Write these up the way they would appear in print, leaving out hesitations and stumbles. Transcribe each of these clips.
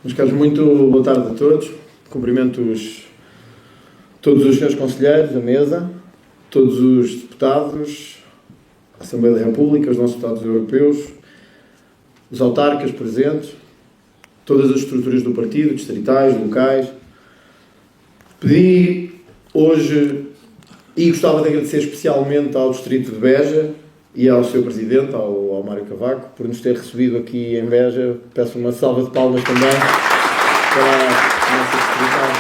Meus caros, muito boa tarde a todos. Cumprimento todos os senhores conselheiros da mesa, todos os deputados, a Assembleia da República, os nossos deputados europeus, os autarcas presentes, todas as estruturas do partido, distritais, locais. Pedi hoje, e gostava de agradecer especialmente ao Distrito de Beja e ao seu Presidente, ao Mário Cavaco, por nos ter recebido aqui em Beja. Peço uma salva de palmas também para a nossa secretária.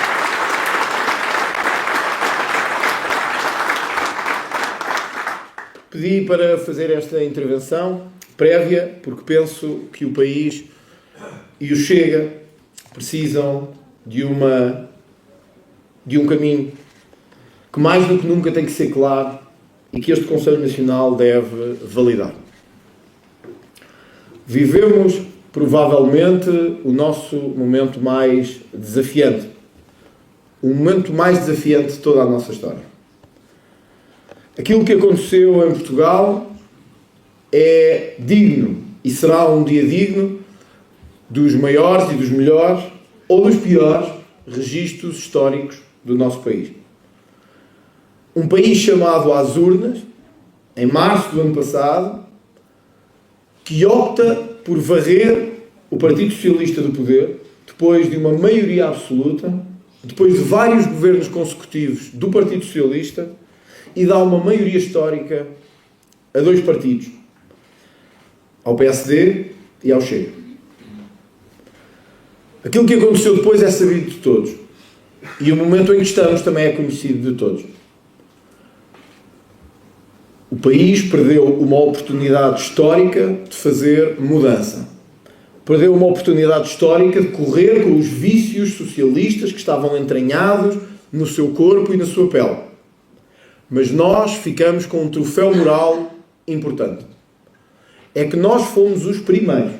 Pedi para fazer esta intervenção prévia, porque penso que o país e o Chega precisam de um caminho que mais do que nunca tem que ser claro e que este Conselho Nacional deve validar. Vivemos, provavelmente, o nosso momento mais desafiante. O momento mais desafiante de toda a nossa história. Aquilo que aconteceu em Portugal é digno, e será um dia digno, dos maiores e dos melhores, ou dos piores, registros históricos do nosso país. Um país chamado às urnas, em março do ano passado, que opta por varrer o Partido Socialista do poder, depois de uma maioria absoluta, depois de vários governos consecutivos do Partido Socialista, e dá uma maioria histórica a dois partidos, ao PSD e ao Chega. Aquilo que aconteceu depois é sabido de todos, e o momento em que estamos também é conhecido de todos. O país perdeu uma oportunidade histórica de fazer mudança. Perdeu uma oportunidade histórica de correr com os vícios socialistas que estavam entranhados no seu corpo e na sua pele. Mas nós ficamos com um troféu moral importante. É que nós fomos os primeiros,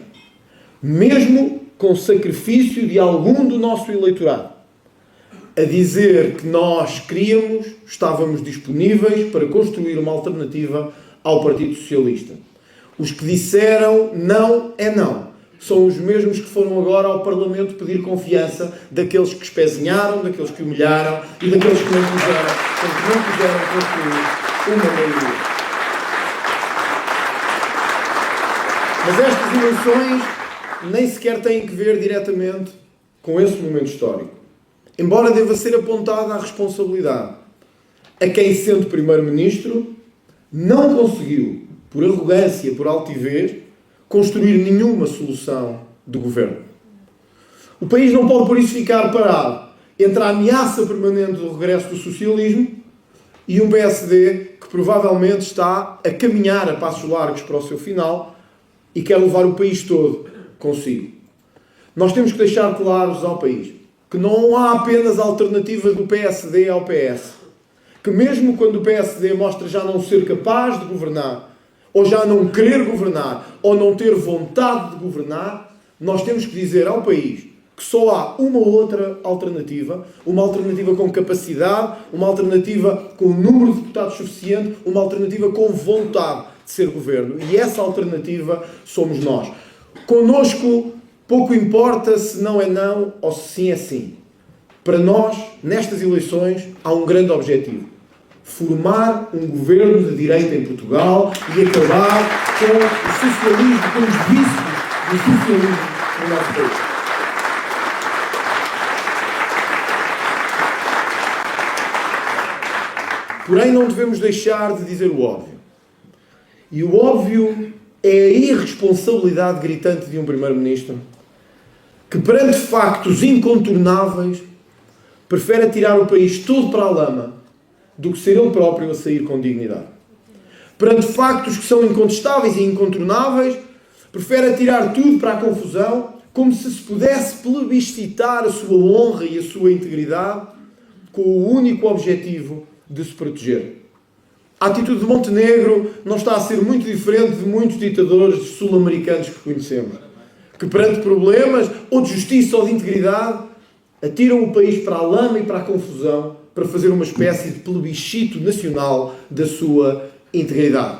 mesmo com sacrifício de algum do nosso eleitorado, a dizer que nós queríamos, estávamos disponíveis para construir uma alternativa ao Partido Socialista. Os que disseram não é não. São os mesmos que foram agora ao Parlamento pedir confiança daqueles que espezinharam, daqueles que humilharam e daqueles que não quiseram construir uma maioria. Mas estas eleições nem sequer têm que ver diretamente com esse momento histórico. Embora deva ser apontada a responsabilidade a quem, sendo Primeiro-Ministro, não conseguiu, por arrogância, por altivez, construir nenhuma solução de governo. O país não pode, por isso, ficar parado entre a ameaça permanente do regresso do socialismo e um PSD que provavelmente está a caminhar a passos largos para o seu final e quer levar o país todo consigo. Nós temos que deixar claros ao país que não há apenas alternativa do PSD ao PS. Que mesmo quando o PSD mostra já não ser capaz de governar, ou já não querer governar, ou não ter vontade de governar, nós temos que dizer ao país que só há uma outra alternativa, uma alternativa com capacidade, uma alternativa com número de deputados suficiente, uma alternativa com vontade de ser governo. E essa alternativa somos nós. Connosco, pouco importa se não é não ou se sim é sim. Para nós, nestas eleições, há um grande objetivo. Formar um governo de direita em Portugal e acabar com o socialismo, com os vícios do socialismo no nosso país. Porém, não devemos deixar de dizer o óbvio. E o óbvio é a irresponsabilidade gritante de um Primeiro-Ministro que, perante factos incontornáveis, prefere atirar o país todo para a lama do que ser ele próprio a sair com dignidade. Perante factos que são incontestáveis e incontornáveis, prefere atirar tudo para a confusão, como se pudesse plebiscitar a sua honra e a sua integridade com o único objetivo de se proteger. A atitude de Montenegro não está a ser muito diferente de muitos ditadores sul-americanos que conhecemos, que perante problemas ou de justiça ou de integridade atiram o país para a lama e para a confusão para fazer uma espécie de plebiscito nacional da sua integridade.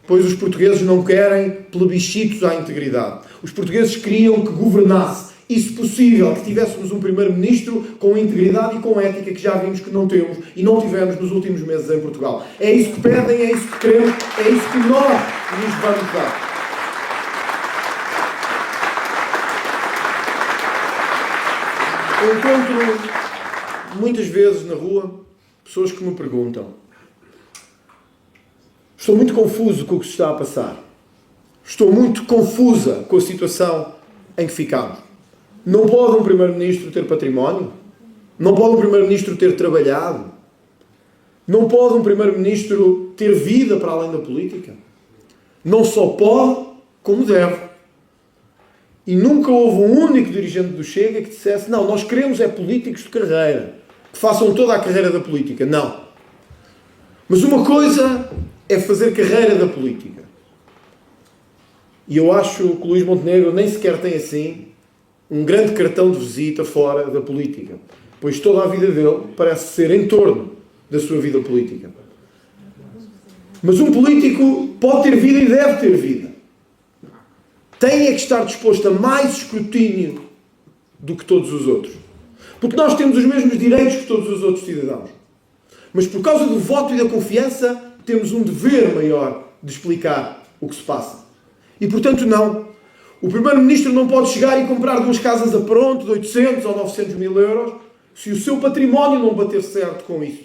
Pois os portugueses não querem plebiscitos à integridade. Os portugueses queriam que governasse e, se possível, que tivéssemos um primeiro-ministro com integridade e com ética, que já vimos que não temos e não tivemos nos últimos meses em Portugal. É isso que pedem, é isso que queremos, é isso que nós lhes vamos dar. Eu encontro muitas vezes na rua pessoas que me perguntam: estou muito confuso com o que se está a passar. Estou muito confusa com a situação em que ficamos. Não pode um primeiro-ministro ter património? Não pode um primeiro-ministro ter trabalhado? Não pode um primeiro-ministro ter vida para além da política? Não só pode, como deve. E nunca houve um único dirigente do Chega que dissesse: não, nós queremos é políticos de carreira, que façam toda a carreira da política. Não. Mas uma coisa é fazer carreira da política. E eu acho que o Luís Montenegro nem sequer tem assim um grande cartão de visita fora da política, pois toda a vida dele parece ser em torno da sua vida política. Mas um político pode ter vida e deve ter vida. Tem é que estar disposto a mais escrutínio do que todos os outros. Porque nós temos os mesmos direitos que todos os outros cidadãos. Mas por causa do voto e da confiança, temos um dever maior de explicar o que se passa. E portanto não. O primeiro-ministro não pode chegar e comprar 2 casas a pronto de 800 ou 900 mil euros se o seu património não bater certo com isso.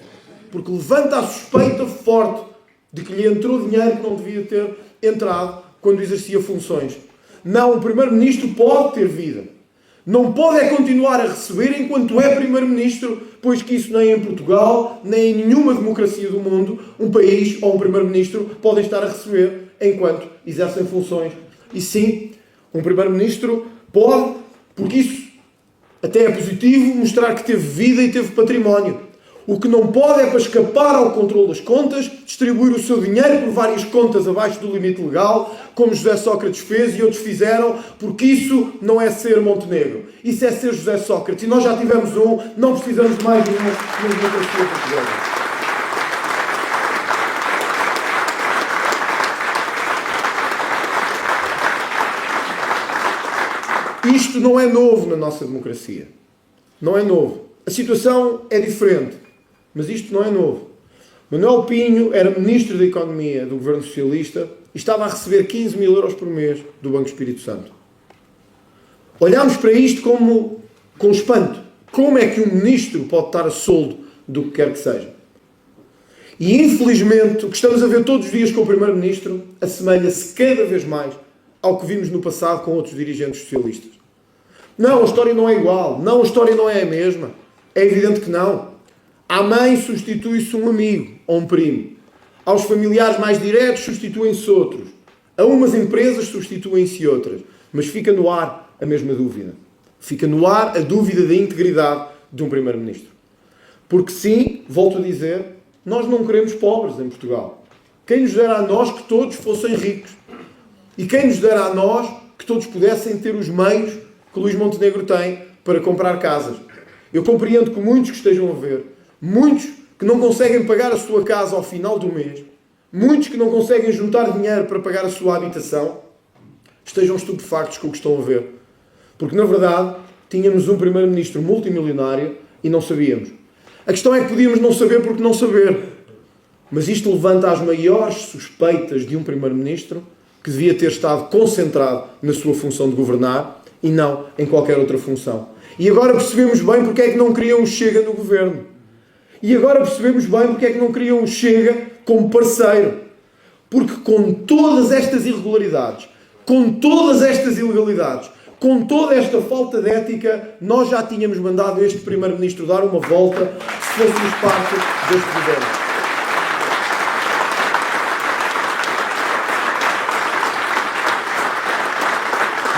Porque levanta a suspeita forte de que lhe entrou dinheiro que não devia ter entrado quando exercia funções. Não, o primeiro-ministro pode ter vida. Não pode é continuar a receber enquanto é primeiro-ministro, pois que isso nem em Portugal, nem em nenhuma democracia do mundo, um país ou um primeiro-ministro podem estar a receber enquanto exercem funções. E sim, um primeiro-ministro pode, porque isso até é positivo, mostrar que teve vida e teve património. O que não pode é, para escapar ao controle das contas, distribuir o seu dinheiro por várias contas abaixo do limite legal, como José Sócrates fez e outros fizeram, porque isso não é ser Montenegro. Isso é ser José Sócrates. E nós já tivemos um, não precisamos de mais um na democracia portuguesa. Isto não é novo na nossa democracia. Não é novo. A situação é diferente. Mas isto não é novo. Manuel Pinho era Ministro da Economia do Governo Socialista e estava a receber 15 mil euros por mês do Banco Espírito Santo. Olhámos para isto com espanto. Como é que um Ministro pode estar a soldo do que quer que seja? E infelizmente o que estamos a ver todos os dias com o Primeiro-Ministro assemelha-se cada vez mais ao que vimos no passado com outros dirigentes socialistas. Não, a história não é igual. Não, a história não é a mesma. É evidente que não. À mãe substitui-se um amigo ou um primo. Aos familiares mais diretos substituem-se outros. A umas empresas substituem-se outras. Mas fica no ar a mesma dúvida. Fica no ar a dúvida da integridade de um Primeiro-Ministro. Porque sim, volto a dizer, nós não queremos pobres em Portugal. Quem nos dera a nós que todos fossem ricos. E quem nos dera a nós que todos pudessem ter os meios que o Luís Montenegro tem para comprar casas. Eu compreendo que muitos que estejam a ver, muitos que não conseguem pagar a sua casa ao final do mês, muitos que não conseguem juntar dinheiro para pagar a sua habitação, estejam estupefactos com o que estão a ver. Porque, na verdade, tínhamos um primeiro-ministro multimilionário e não sabíamos. A questão é que podíamos não saber porque não saber. Mas isto levanta as maiores suspeitas de um primeiro-ministro que devia ter estado concentrado na sua função de governar e não em qualquer outra função. E agora percebemos bem porque é que não queriam um Chega no governo. E agora percebemos bem porque é que não queriam um Chega como parceiro. Porque com todas estas irregularidades, com todas estas ilegalidades, com toda esta falta de ética, nós já tínhamos mandado este Primeiro-Ministro dar uma volta se fôssemos parte deste governo.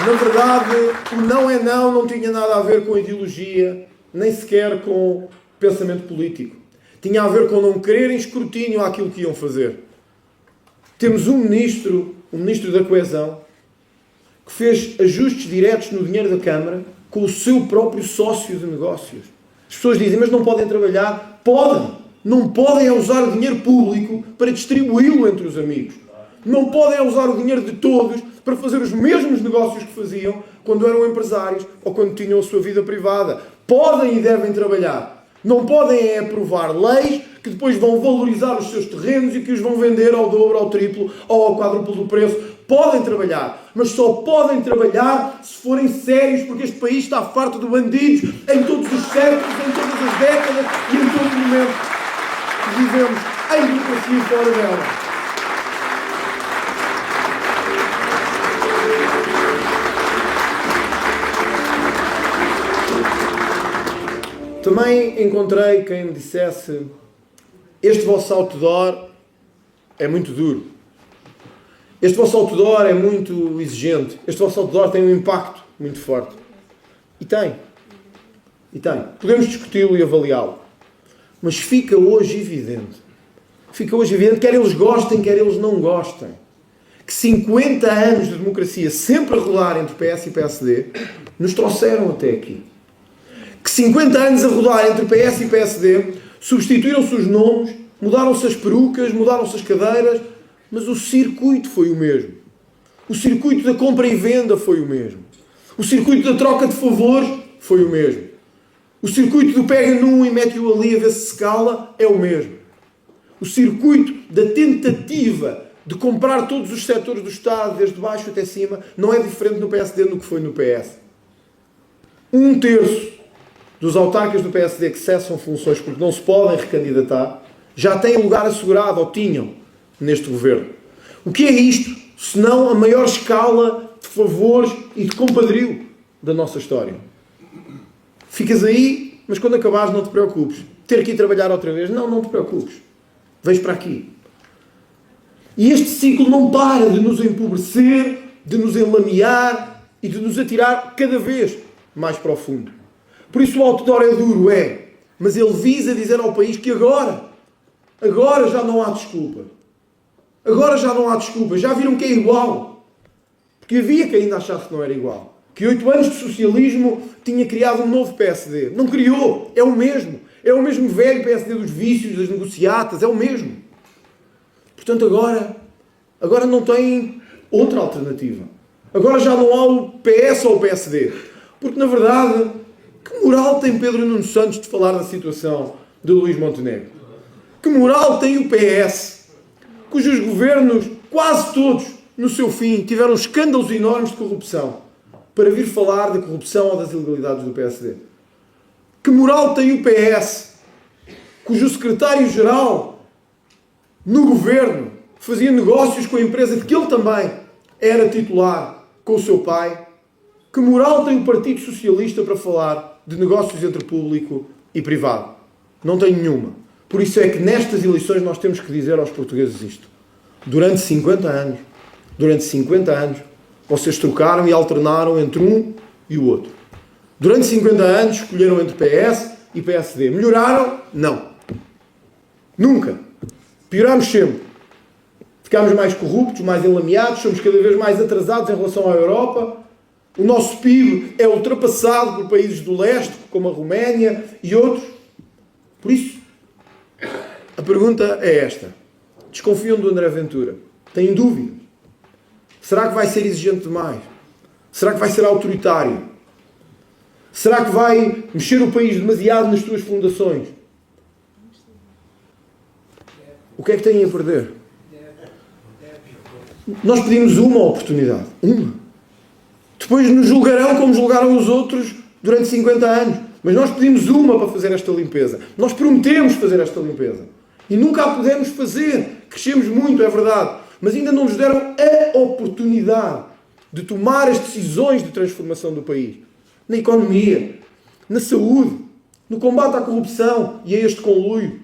Na verdade, o não é não tinha nada a ver com ideologia, nem sequer com pensamento político. Tinha a ver com não quererem escrutínio àquilo que iam fazer. Temos um ministro, o Ministro da Coesão, que fez ajustes diretos no dinheiro da Câmara com o seu próprio sócio de negócios. As pessoas dizem, mas não podem trabalhar? Podem! Não podem usar o dinheiro público para distribuí-lo entre os amigos. Não podem usar o dinheiro de todos para fazer os mesmos negócios que faziam quando eram empresários ou quando tinham a sua vida privada. Podem e devem trabalhar. Não podem aprovar leis que depois vão valorizar os seus terrenos e que os vão vender ao dobro, ao triplo ou ao quádruplo do preço. Podem trabalhar, mas só podem trabalhar se forem sérios, porque este país está farto de bandidos em todos os séculos, em todas as décadas e em todo o momento que vivemos em democracia e fora dela. Também encontrei quem me dissesse: este vosso outdoor é muito duro. Este vosso outdoor é muito exigente. Este vosso outdoor tem um impacto muito forte. E tem. E tem. Podemos discuti-lo e avaliá-lo. Mas fica hoje evidente, quer eles gostem, quer eles não gostem, que 50 anos de democracia sempre a rolar entre PS e PSD nos trouxeram até aqui. Que 50 anos a rodar entre PS e PSD, substituíram-se os nomes, mudaram-se as perucas, mudaram-se as cadeiras, mas o circuito foi o mesmo. O circuito da compra e venda foi o mesmo. O circuito da troca de favores foi o mesmo. O circuito do pega num e mete-o ali a ver se cala é o mesmo. O circuito da tentativa de comprar todos os setores do Estado, desde baixo até cima, não é diferente no PSD do que foi no PS. 1/3 dos autarcas do PSD que cessam funções porque não se podem recandidatar, já têm lugar assegurado, ou tinham, neste governo. O que é isto, senão a maior escala de favores e de compadrio da nossa história? Ficas aí, mas quando acabares não te preocupes. Ter que ir trabalhar outra vez? Não te preocupes. Vens para aqui. E este ciclo não para de nos empobrecer, de nos enlamear e de nos atirar cada vez mais para o fundo. Por isso o outdoor é duro, mas ele visa dizer ao país que agora já não há desculpa. Agora já não há desculpa. Já viram que é igual. Porque havia que ainda achasse que não era igual. Que 8 anos de socialismo tinha criado um novo PSD. Não criou. É o mesmo. É o mesmo velho PSD dos vícios, das negociatas. É o mesmo. Portanto, agora não tem outra alternativa. Agora já não há o PS ou o PSD. Porque, na verdade, que moral tem Pedro Nuno Santos de falar da situação de Luís Montenegro? Que moral tem o PS, cujos governos, quase todos, no seu fim, tiveram escândalos enormes de corrupção, para vir falar da corrupção ou das ilegalidades do PSD? Que moral tem o PS, cujo secretário-geral, no governo, fazia negócios com a empresa de que ele também era titular com o seu pai? Que moral tem o Partido Socialista para falar de negócios entre público e privado? Não tem nenhuma. Por isso é que nestas eleições nós temos que dizer aos portugueses isto. Durante 50 anos, vocês trocaram e alternaram entre um e o outro. Durante 50 anos escolheram entre PS e PSD. Melhoraram? Não. Nunca. Piorámos sempre. Ficámos mais corruptos, mais enlameados, somos cada vez mais atrasados em relação à Europa. O nosso PIB é ultrapassado por países do leste, como a Roménia e outros. Por isso, a pergunta é esta. Desconfiam do André Ventura? Têm dúvidas? Será que vai ser exigente demais? Será que vai ser autoritário? Será que vai mexer o país demasiado nas suas fundações? O que é que têm a perder? Nós pedimos uma oportunidade. Uma. Depois nos julgarão como julgaram os outros durante 50 anos. Mas nós pedimos uma para fazer esta limpeza. Nós prometemos fazer esta limpeza. E nunca a pudemos fazer. Crescemos muito, é verdade. Mas ainda não nos deram a oportunidade de tomar as decisões de transformação do país. Na economia, na saúde, no combate à corrupção e a este conluio.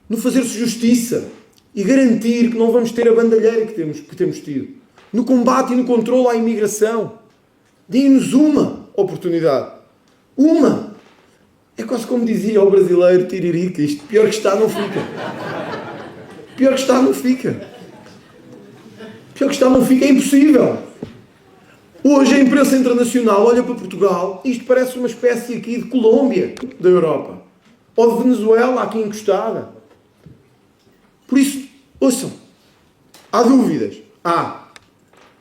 No fazer-se justiça e garantir que não vamos ter a bandalheira que temos tido. No combate e no controle à imigração. Deem-nos uma oportunidade. Uma! É quase como dizia o brasileiro Tiririca. Isto pior que está não fica. Pior que está não fica. Pior que está não fica. É impossível. Hoje a imprensa internacional olha para Portugal e isto parece uma espécie aqui de Colômbia da Europa. Ou de Venezuela aqui encostada. Por isso, ouçam. Há dúvidas? Há.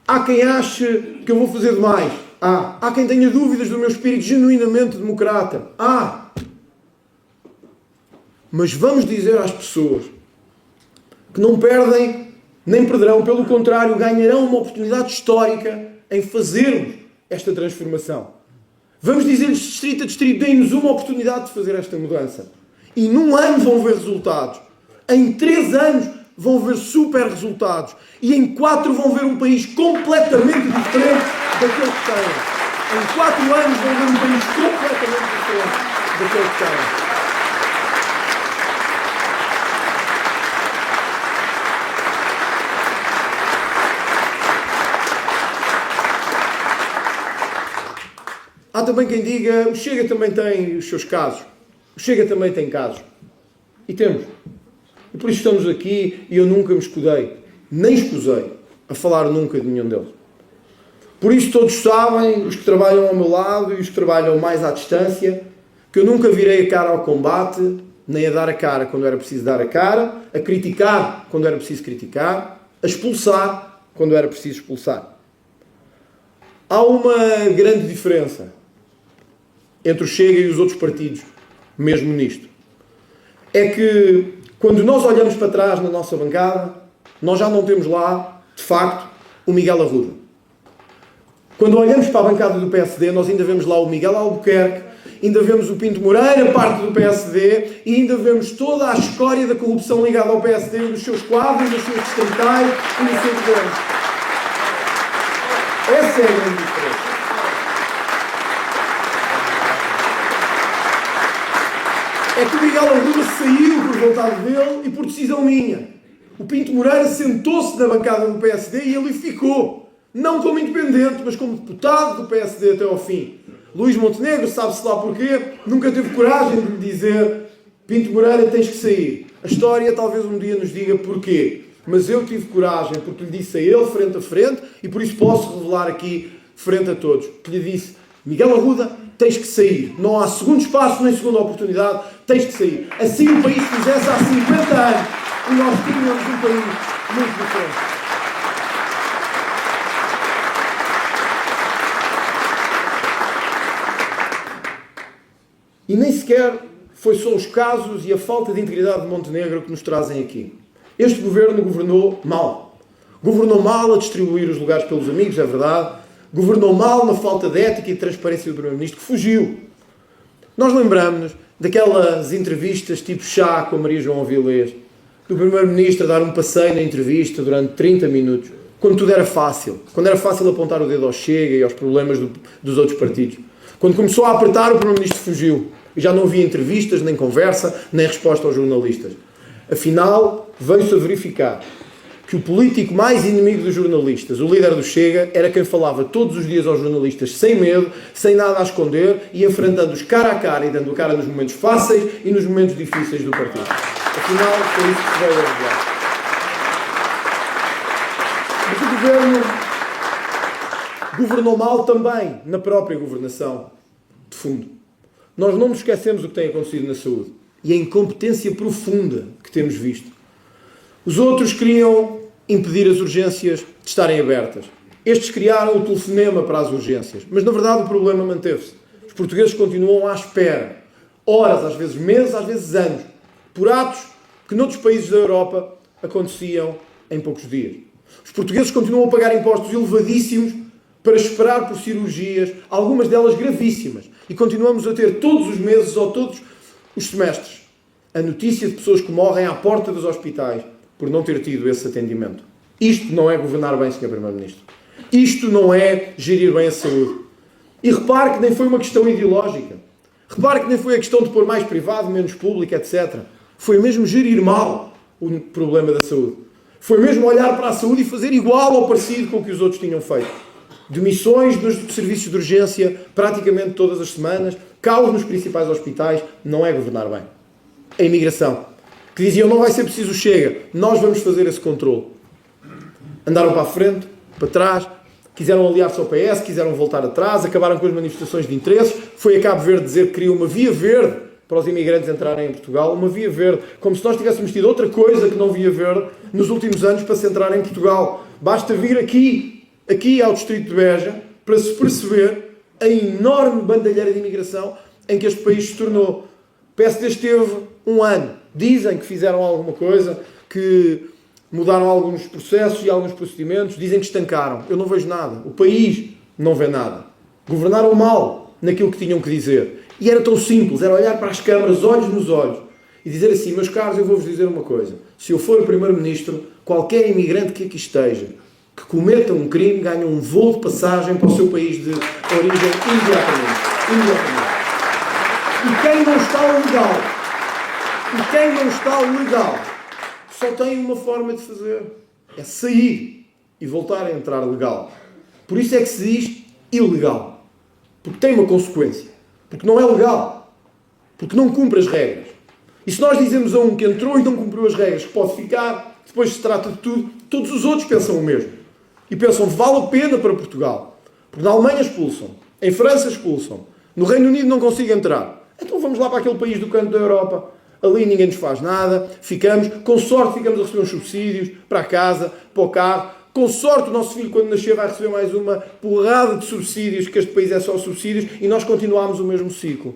Há quem ache que eu vou fazer demais. Há quem tenha dúvidas do meu espírito genuinamente democrata. Mas vamos dizer às pessoas que não perdem nem perderão, pelo contrário, ganharão uma oportunidade histórica em fazermos esta transformação. Vamos dizer-lhes distrito a distrito, deem-nos uma oportunidade de fazer esta mudança. E num ano vão ver resultados. Em 3 anos vão ver super resultados. E em 4 vão ver um país completamente diferente daquele que têm. Em 4 anos vão ver um país completamente diferente daquele que têm. Há também quem diga, o Chega também tem os seus casos. O Chega também tem casos. E temos. E por isso estamos aqui e eu nunca me escudei, nem escusei, a falar nunca de nenhum deles. Por isso todos sabem, os que trabalham ao meu lado e os que trabalham mais à distância, que eu nunca virei a cara ao combate, nem a dar a cara quando era preciso dar a cara, a criticar quando era preciso criticar, a expulsar quando era preciso expulsar. Há uma grande diferença entre o Chega e os outros partidos, mesmo nisto. É que, quando nós olhamos para trás na nossa bancada, nós já não temos lá, de facto, o Miguel Arruda. Quando olhamos para a bancada do PSD, nós ainda vemos lá o Miguel Albuquerque, ainda vemos o Pinto Moreira, parte do PSD, e ainda vemos toda a escória da corrupção ligada ao PSD, nos seus quadros, nos seus distritais e nos seus governos. Essa é a grande diferença. É que o Miguel Arruda saiu por vontade dele e por decisão minha. O Pinto Moreira sentou-se na bancada do PSD e ali ficou. Não como independente, mas como deputado do PSD até ao fim. Luís Montenegro, sabe-se lá porquê, nunca teve coragem de lhe dizer: Pinto Moreira, tens que sair. A história talvez um dia nos diga porquê. Mas eu tive coragem porque lhe disse a ele frente a frente e por isso posso revelar aqui frente a todos. Que lhe disse: Miguel Arruda, tens que sair. Não há segundo espaço nem segunda oportunidade. Tens que sair. Assim o país fizesse há 50 anos e nós tínhamos um país muito diferente. E nem sequer foi só os casos e a falta de integridade de Montenegro que nos trazem aqui. Este governo governou mal. Governou mal a distribuir os lugares pelos amigos, é verdade. Governou mal na falta de ética e de transparência do Primeiro-Ministro, que fugiu. Nós lembramos-nos daquelas entrevistas tipo chá com a Maria João Avilés, do Primeiro-Ministro a dar um passeio na entrevista durante 30 minutos, quando tudo era fácil. Quando era fácil apontar o dedo ao Chega e aos problemas dos outros partidos. Quando começou a apertar, o Primeiro-Ministro fugiu. E já não havia entrevistas, nem conversa, nem resposta aos jornalistas. Afinal, veio-se a verificar que o político mais inimigo dos jornalistas, o líder do Chega, era quem falava todos os dias aos jornalistas sem medo, sem nada a esconder e enfrentando-os cara a cara e dando a cara nos momentos fáceis e nos momentos difíceis do partido. Afinal, foi isso que se veio a revelar. Mas o governo governou mal também na própria governação de fundo. Nós não nos esquecemos do que tem acontecido na saúde e a incompetência profunda que temos visto. Os outros queriam impedir as urgências de estarem abertas. Estes criaram o telefonema para as urgências. Mas, na verdade, o problema manteve-se. Os portugueses continuam à espera. Horas, às vezes meses, às vezes anos. Por atos que noutros países da Europa aconteciam em poucos dias. Os portugueses continuam a pagar impostos elevadíssimos para esperar por cirurgias, algumas delas gravíssimas. E continuamos a ter todos os meses ou todos os semestres a notícia de pessoas que morrem à porta dos hospitais por não ter tido esse atendimento. Isto não é governar bem, Sr. Primeiro-Ministro. Isto não é gerir bem a saúde. E repare que nem foi uma questão ideológica. Repare que nem foi a questão de pôr mais privado, menos público, etc. Foi mesmo gerir mal o problema da saúde. Foi mesmo olhar para a saúde e fazer igual ou parecido com o que os outros tinham feito. Demissões nos serviços de urgência praticamente todas as semanas, caos nos principais hospitais, não é governar bem. A imigração, que diziam não vai ser preciso Chega, nós vamos fazer esse controle. Andaram para a frente, para trás, quiseram aliar-se ao PS, quiseram voltar atrás, acabaram com as manifestações de interesses, foi a Cabo Verde dizer que queria uma via verde para os imigrantes entrarem em Portugal, uma via verde, como se nós tivéssemos tido outra coisa que não via verde nos últimos anos para se entrar em Portugal. Basta vir aqui aqui ao distrito de Beja para se perceber a enorme bandalheira de imigração em que este país se tornou. O PSD esteve um ano. Dizem que fizeram alguma coisa, que mudaram alguns processos e alguns procedimentos, dizem que estancaram. Eu não vejo nada. O país não vê nada. Governaram mal naquilo que tinham que dizer. E era tão simples, era olhar para as câmaras, olhos nos olhos, e dizer assim: meus caros, eu vou-vos dizer uma coisa. Se eu for o primeiro-ministro, qualquer imigrante que aqui esteja, que cometa um crime, ganha um voo de passagem para o seu país de origem imediatamente. E quem não está legal, só tem uma forma de fazer. É sair e voltar a entrar legal. Por isso é que se diz ilegal. Porque tem uma consequência. Porque não é legal. Porque não cumpre as regras. E se nós dizemos a um que entrou e não cumpriu as regras, que pode ficar, depois se trata de tudo, todos os outros pensam o mesmo. E pensam, vale a pena para Portugal. Porque na Alemanha expulsam. Em França expulsam. No Reino Unido não consigo entrar. Então vamos lá para aquele país do canto da Europa. Ali ninguém nos faz nada. Ficamos, com sorte ficamos a receber uns subsídios para a casa, para o carro. Com sorte o nosso filho, quando nascer, vai receber mais uma porrada de subsídios, que este país é só subsídios, e nós continuamos o mesmo ciclo.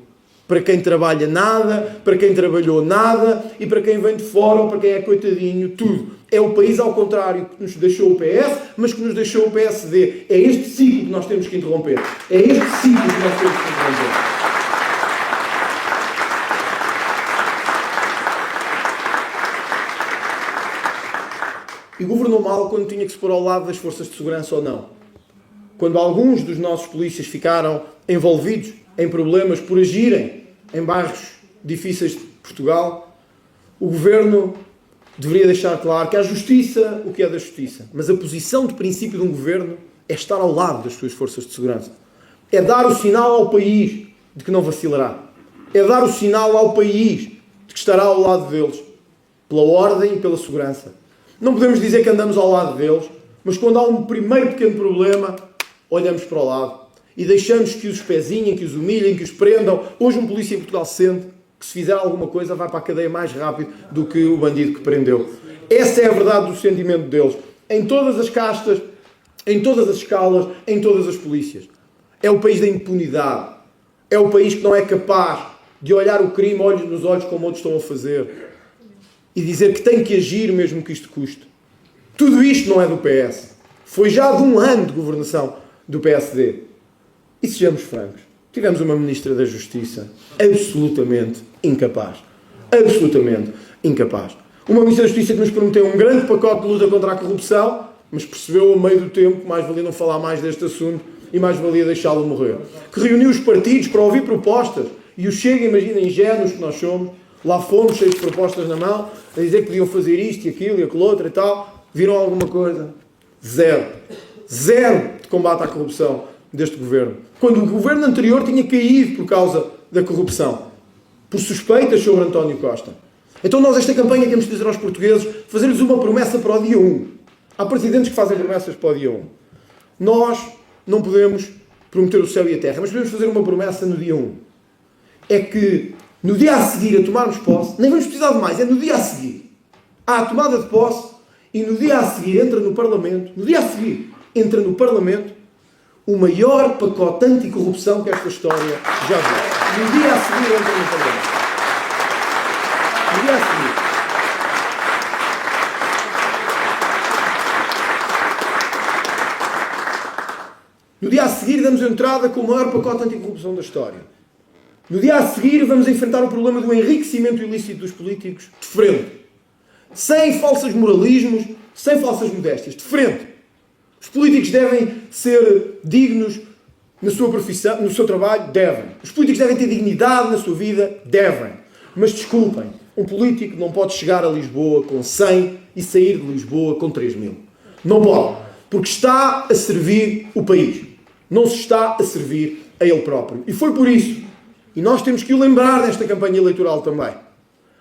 Para quem trabalha nada, para quem trabalhou nada, e para quem vem de fora ou para quem é coitadinho, tudo. É o país ao contrário que nos deixou o PS, mas que nos deixou o PSD. É este ciclo que nós temos que interromper. É este ciclo que nós temos que interromper. E governou mal quando tinha que se pôr ao lado das forças de segurança ou não. Quando alguns dos nossos polícias ficaram envolvidos em problemas por agirem em bairros difíceis de Portugal, o governo deveria deixar claro que há justiça o que é da justiça. Mas a posição de princípio de um governo é estar ao lado das suas forças de segurança. É dar o sinal ao país de que não vacilará. É dar o sinal ao país de que estará ao lado deles, pela ordem e pela segurança. Não podemos dizer que andamos ao lado deles, mas quando há um primeiro pequeno problema, olhamos para o lado e deixamos que os pezinhem, que os humilhem, que os prendam. Hoje um polícia em Portugal sente que se fizer alguma coisa vai para a cadeia mais rápido do que o bandido que prendeu. Essa é a verdade do sentimento deles. Em todas as castas, em todas as escalas, em todas as polícias. É o país da impunidade. É o país que não é capaz de olhar o crime olhos nos olhos como outros estão a fazer. E dizer que tem que agir mesmo que isto custe. Tudo isto não é do PS. Foi já de um ano de governação do PSD. E sejamos francos, tivemos uma Ministra da Justiça absolutamente incapaz. Absolutamente incapaz. Uma Ministra da Justiça que nos prometeu um grande pacote de luta contra a corrupção, mas percebeu ao meio do tempo que mais valia não falar mais deste assunto e mais valia deixá-lo morrer. Que reuniu os partidos para ouvir propostas. E o Chega, imagina, ingênuos que nós somos, lá fomos cheios de propostas na mão, a dizer que podiam fazer isto e aquilo e aquilo outro e tal. Viram alguma coisa? Zero. Zero de combate à corrupção deste governo. Quando o governo anterior tinha caído por causa da corrupção. Por suspeitas sobre António Costa. Então nós, esta campanha, temos de dizer aos portugueses, fazer-lhes uma promessa para o dia 1. Há presidentes que fazem promessas para o dia 1. Nós não podemos prometer o céu e a terra, mas podemos fazer uma promessa no dia 1. É que no dia a seguir a tomarmos posse, nem vamos precisar de mais, é no dia a seguir. Há a tomada de posse e no dia a seguir entra no Parlamento, o maior pacote anticorrupção que esta história já viu. No dia a seguir entra no Parlamento. No dia a seguir. No dia a seguir damos entrada com o maior pacote anticorrupção da história. No dia a seguir vamos enfrentar o problema do enriquecimento ilícito dos políticos de frente. Sem falsos moralismos, sem falsas modéstias. De frente. Os políticos devem ser dignos na sua profissão, no seu trabalho? Devem. Os políticos devem ter dignidade na sua vida? Devem. Mas desculpem, um político não pode chegar a Lisboa com 100 e sair de Lisboa com 3.000. Não pode. Porque está a servir o país. Não se está a servir a ele próprio. E foi por isso. E nós temos que o lembrar nesta campanha eleitoral também.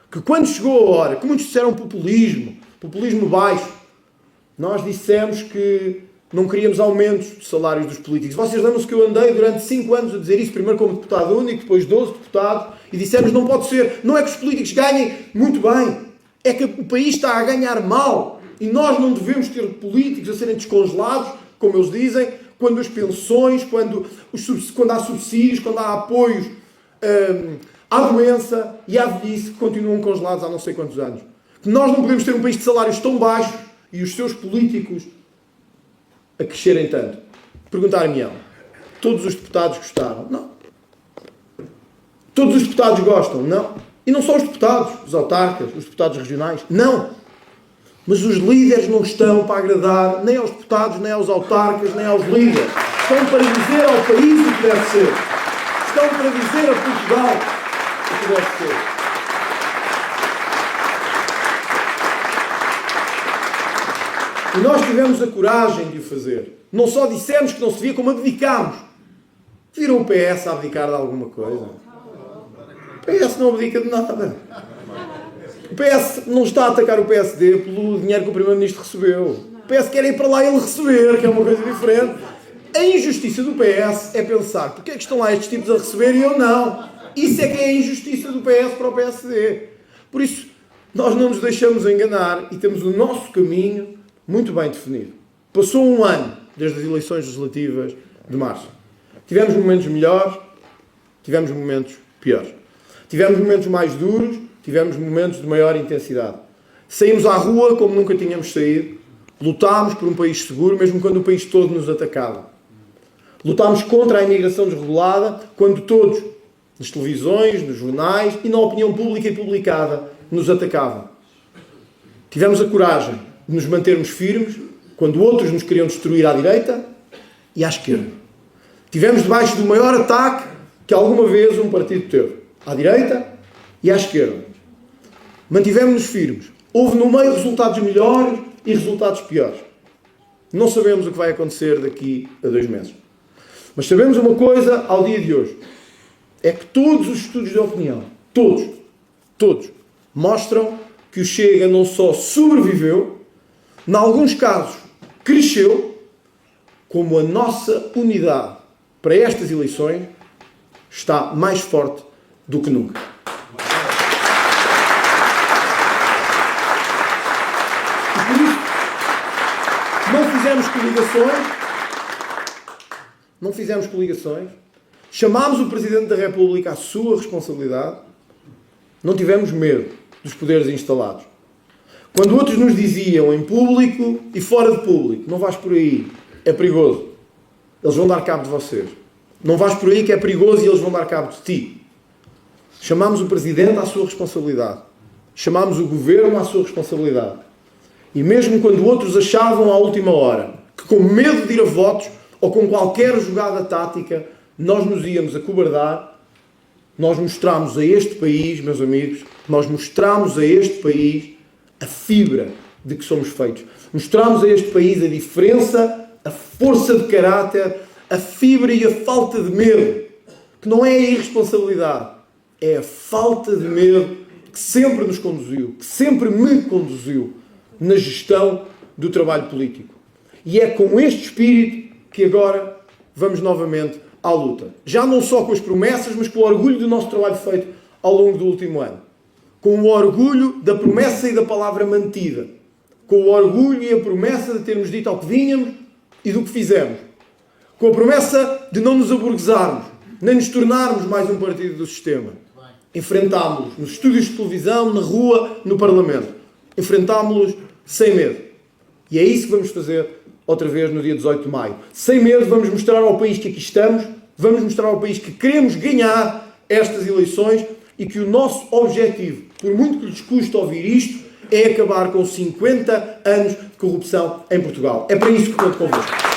Que quando chegou a hora, que muitos disseram populismo baixo, nós dissemos que não queríamos aumentos de salários dos políticos. Vocês lembram-se que eu andei durante 5 anos a dizer isso, primeiro como deputado único, depois 12 deputados, e dissemos não pode ser. Não é que os políticos ganhem muito bem, é que o país está a ganhar mal. E nós não devemos ter políticos a serem descongelados como eles dizem, quando as pensões, quando há subsídios, quando há apoios à doença e à velhice que continuam congelados há não sei quantos anos. Nós não podemos ter um país de salários tão baixos e os seus políticos a crescerem tanto. Perguntar-me-ão, todos os deputados gostaram? Não. Todos os deputados gostam? Não. E não só os deputados, os autarcas, os deputados regionais? Não. Mas os líderes não estão para agradar nem aos deputados, nem aos autarcas, nem aos líderes. Estão para dizer ao país o que deve ser. Estão para dizer a Portugal o que deve ser. E nós tivemos a coragem de o fazer. Não só dissemos que não se via, como abdicámos. Viram o PS a abdicar de alguma coisa? O PS não abdica de nada. O PS não está a atacar o PSD pelo dinheiro que o Primeiro-Ministro recebeu. O PS quer ir para lá e ele receber, que é uma coisa diferente. A injustiça do PS é pensar porque é que estão lá estes tipos a receber e eu não. Isso é que é a injustiça do PS para o PSD. Por isso, nós não nos deixamos enganar e temos o nosso caminho muito bem definido. Passou um ano desde as eleições legislativas de março. Tivemos momentos melhores, tivemos momentos piores. Tivemos momentos mais duros, tivemos momentos de maior intensidade. Saímos à rua como nunca tínhamos saído. Lutámos por um país seguro, mesmo quando o país todo nos atacava. Lutámos contra a imigração desregulada, quando todos, nas televisões, nos jornais e na opinião pública e publicada, nos atacavam. Tivemos a coragem de nos mantermos firmes, quando outros nos queriam destruir à direita e à esquerda. Tivemos debaixo do maior ataque que alguma vez um partido teve. À direita e à esquerda. Mantivemos-nos firmes. Houve no meio resultados melhores e resultados piores. Não sabemos o que vai acontecer daqui a 2 meses. Mas sabemos uma coisa ao dia de hoje. É que todos os estudos de opinião, todos, mostram que o Chega não só sobreviveu, em alguns casos cresceu, como a nossa unidade para estas eleições está mais forte do que nunca. E por isso, não fizemos coligações, chamámos o Presidente da República à sua responsabilidade, não tivemos medo dos poderes instalados. Quando outros nos diziam em público e fora de público, não vais por aí, é perigoso, eles vão dar cabo de vocês. Não vais por aí que é perigoso e eles vão dar cabo de ti. Chamámos o Presidente à sua responsabilidade. Chamámos o Governo à sua responsabilidade. E mesmo quando outros achavam à última hora que com medo de ir a votos ou com qualquer jogada tática nós nos íamos acobardar, nós mostramos a este país, meus amigos, nós mostramos a este país a fibra de que somos feitos. Mostramos a este país a diferença, a força de caráter, a fibra e a falta de medo, que não é a irresponsabilidade, é a falta de medo que sempre nos conduziu, que sempre me conduziu na gestão do trabalho político. E é com este espírito que agora vamos novamente à luta. Já não só com as promessas, mas com o orgulho do nosso trabalho feito ao longo do último ano. Com o orgulho da promessa e da palavra mantida. Com o orgulho e a promessa de termos dito ao que vínhamos e do que fizemos. Com a promessa de não nos aburguesarmos, nem nos tornarmos mais um partido do sistema. Enfrentámos-los nos estúdios de televisão, na rua, no Parlamento. Enfrentámos-los sem medo. E é isso que vamos fazer outra vez no dia 18 de maio. Sem medo, vamos mostrar ao país que aqui estamos, vamos mostrar ao país que queremos ganhar estas eleições e que o nosso objetivo, por muito que lhes custe ouvir isto, é acabar com 50 anos de corrupção em Portugal. É para isso que conto convosco.